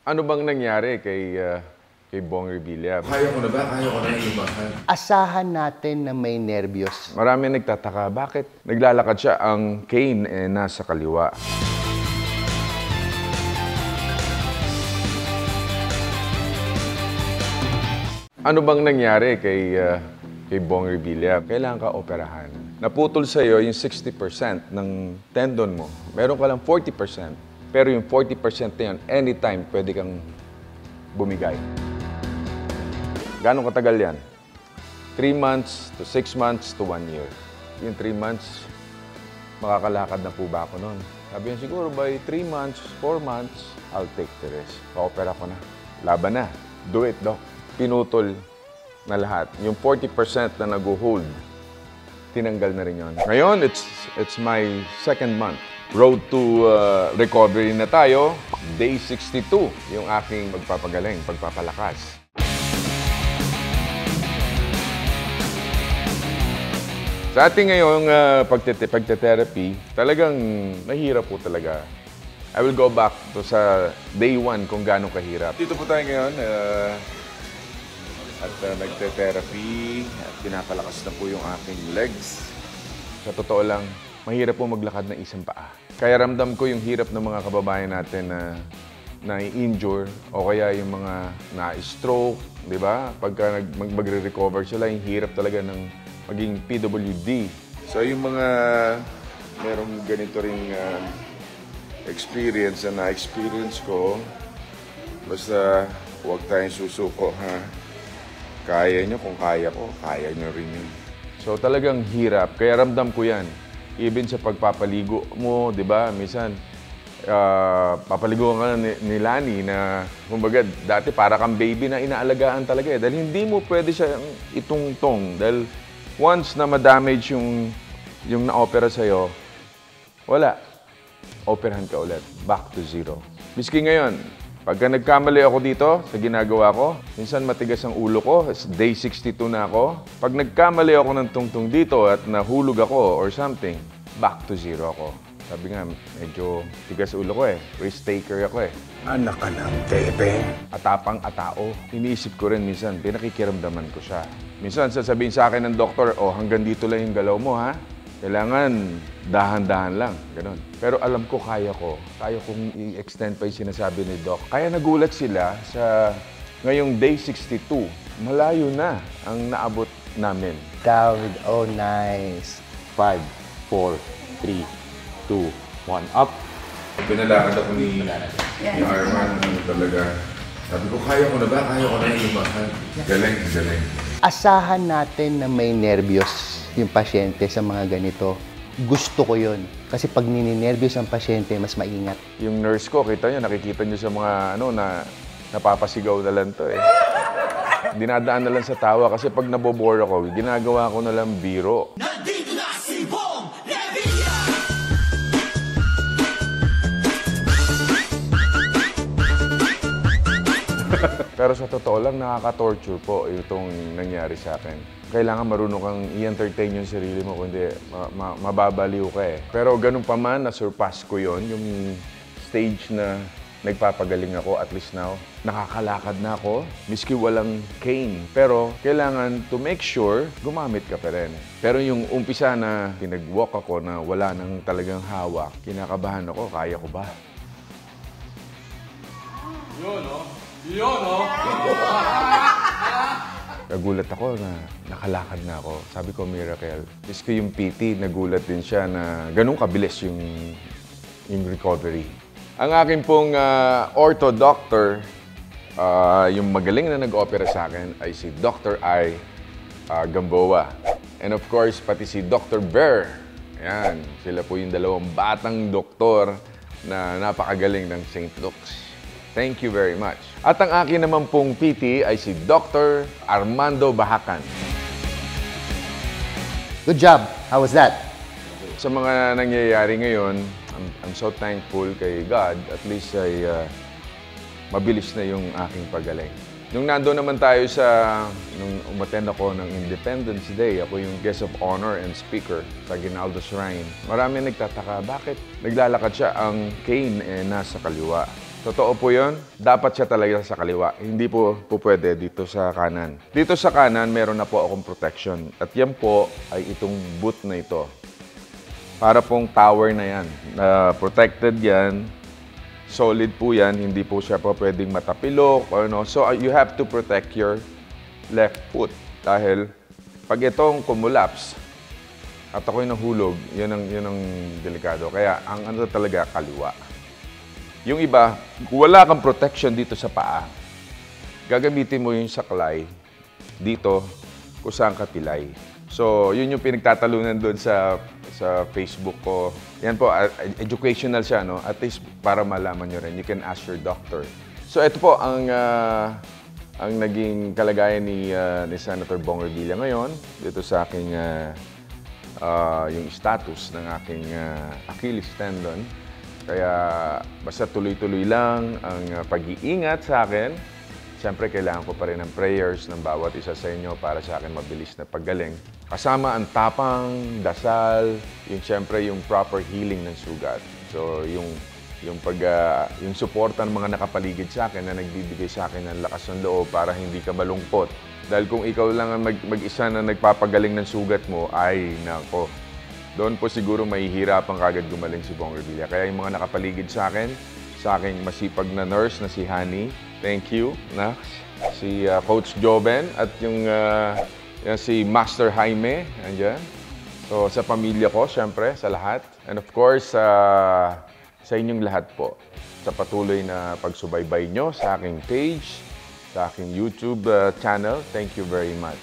Ano bang nangyari kay Bong Revilla? Kaya ko na ba? Kaya ko na ilumahan. Asahan natin na may nervyos. Marami nagtataka, bakit naglalakad siya ang cane nasa kaliwa? Ano bang nangyari kay Bong Revilla? Kailangan ka operahan. Naputol sa'yo yung 60% ng tendon mo. Meron ka lang 40%. Pero yung 40% na yun, anytime pwede kang bumigay. Gano'ng katagal yan? 3 months to 6 months to 1 year. Yung 3 months, makakalakad na po ba ako noon? Sabi niya, siguro by 3 months, 4 months, I'll take the risk. Pa-opera ko na. Laban na. Do it, doc. Pinutol na lahat. Yung 40% na nag-hold, tinanggal na rin yun. Ngayon, it's my 2nd month. Road to recovery na tayo. Day 62, yung aking pagpapagaling, pagpapalakas. Sa ating ngayong pagte-therapy, talagang mahirap po talaga. I will go back to sa day 1 kung gaano kahirap. Dito po tayo ngayon at nagte-therapy at pinapalakas na po yung aking legs. Sa totoo lang, mahirap po maglakad ng isang paa. Kaya ramdam ko yung hirap ng mga kababayan natin na na-injure o kaya yung mga na-stroke, di ba? Pagka magre-recover sila, yung hirap talaga ng maging PWD. So yung mga merong ganito ring experience na na-experience ko, basta huwag tayong susuko, ha? Kaya nyo, kung kaya ko, kaya nyo rin yun. So talagang hirap, kaya ramdam ko yan. Even sa pagpapaligo mo, di ba? Minsan, papaligo ka ni Lani na, kumbaga, dati para kang baby na inaalagaan talaga eh. Dahil hindi mo pwede siya itungtong. Dahil once na ma-damage yung na-opera sa'yo, wala. Operahan ka ulit. Back to zero. Miski ngayon, pagka nagkamali ako dito sa ginagawa ko, minsan matigas ang ulo ko, day 62 na ako. Pag nagkamali ako ng tungtong dito at nahulog ako or something, back to zero ako. Sabi nga, medyo tigas ulo ko eh. Risk taker ako eh. Anak ka ng tepeng. Atapang atao. Iniisip ko rin minsan, pinakikiramdaman ko siya. Minsan sasabihin sa akin ng doktor, oh hanggang dito lang yung galaw mo ha. Kailangan dahan-dahan lang, ganun. Pero alam ko, kaya kong i-extend pa yung sinasabi ni Doc. Kaya nagulat sila sa ngayong day 62, malayo na ang naabot namin. David, oh nice. 5, 4, 3, 2, 1, up. Pinalakad ako ni Arman, talaga. Sabi ko, kaya ko na ba? Kaya ko na ilumahan. Galing, galing. Asahan natin na may nervyos yung pasyente sa mga ganito. Gusto ko yun. Kasi pag nininervyos ang pasyente, mas maingat. Yung nurse ko, kita nyo, nakikita nyo sa mga napapasigaw na lang to eh. Dinadaan na lang sa tawa kasi pag nabobore ako, ginagawa ko na lang biro. Nandito na si Bong Revilla! Pero sa totoo lang, nakaka-torture po itong nangyari sa akin. Kailangan marunong kang i-entertain yung sarili mo, kundi mababaliw ka eh. Pero ganun pa man, na-surpass ko yon yung stage na nagpapagaling ako, at least now. Nakakalakad na ako, miski walang cane. Pero kailangan to make sure, gumamit ka pa rin. Pero yung umpisa na pinag-walk ako na wala nang talagang hawak, kinakabahan ako, kaya ko ba? Yun, no? Yun, no? Nagulat ako na nakalakad na ako. Sabi ko, miracle. Miski yung PT, nagulat din siya na ganun kabilis yung recovery. Ang akin pong ortho doctor, yung magaling na nag-opera sa akin ay si Dr. I. Gamboa. And of course, pati si Dr. Bear. Ayan, sila po yung dalawang batang doktor na napakagaling ng St. Luke's. Thank you very much. At ang akin naman pong PT ay si Dr. Armando Bahacan. Good job. How was that? Sa mga nangyayari ngayon, I'm so thankful kay God. At least ay mabilis na yung aking pagaling. Nung nandoon naman tayo nung umattend ako ng Independence Day, ako yung guest of honor and speaker sa Aguinaldo Shrine. Marami nagtataka, bakit naglalakad siya ang cane nasa kaliwa? Totoo po yun. Dapat siya talaga sa kaliwa. Hindi po pwede dito sa kanan. Dito sa kanan, meron na po akong protection. At yan po ay itong boot na ito. Para pong tower na yan. Protected yan. Solid po yan. Hindi po siya po pwedeng matapilok. Or no. So you have to protect your left foot. Dahil pag itong kumulaps at ako'y nahulog, yun ang delikado. Kaya ang ano talaga, kaliwa. Yung iba, kung wala kang protection dito sa paa, gagamitin mo yung saklay dito kung saan ka pilay. So, yun yung pinagtatalunan doon sa Facebook ko. Yan po, educational siya, no? At least para malaman nyo rin. You can ask your doctor. So, ito po ang naging kalagayan ni Senator Bong Revilla ngayon dito sa aking yung status ng aking Achilles tendon. Kaya basta tuloy-tuloy lang ang pag-iingat sa akin. Siyempre, kailangan ko pa rin ng prayers ng bawat isa sa inyo para sa akin mabilis na paggaling. Kasama ang tapang, dasal, siyempre yung proper healing ng sugat. So, yung suporta ng mga nakapaligid sa akin na nagbibigay sa akin ng lakas ng loob para hindi ka malungkot. Dahil kung ikaw lang ang mag-isa na nagpapagaling ng sugat mo, ay nako. Doon po siguro mahihirapan kagad gumaling si Bong Revilla. Kaya yung mga nakapaligid sa aking masipag na nurse na si Hani, thank you, Nax. Si Coach Joben at yung si Master Jaime, andyan. So sa pamilya ko, syempre, sa lahat. And of course, sa inyong lahat po, sa patuloy na pagsubaybay nyo sa aking page, sa aking YouTube channel. Thank you very much.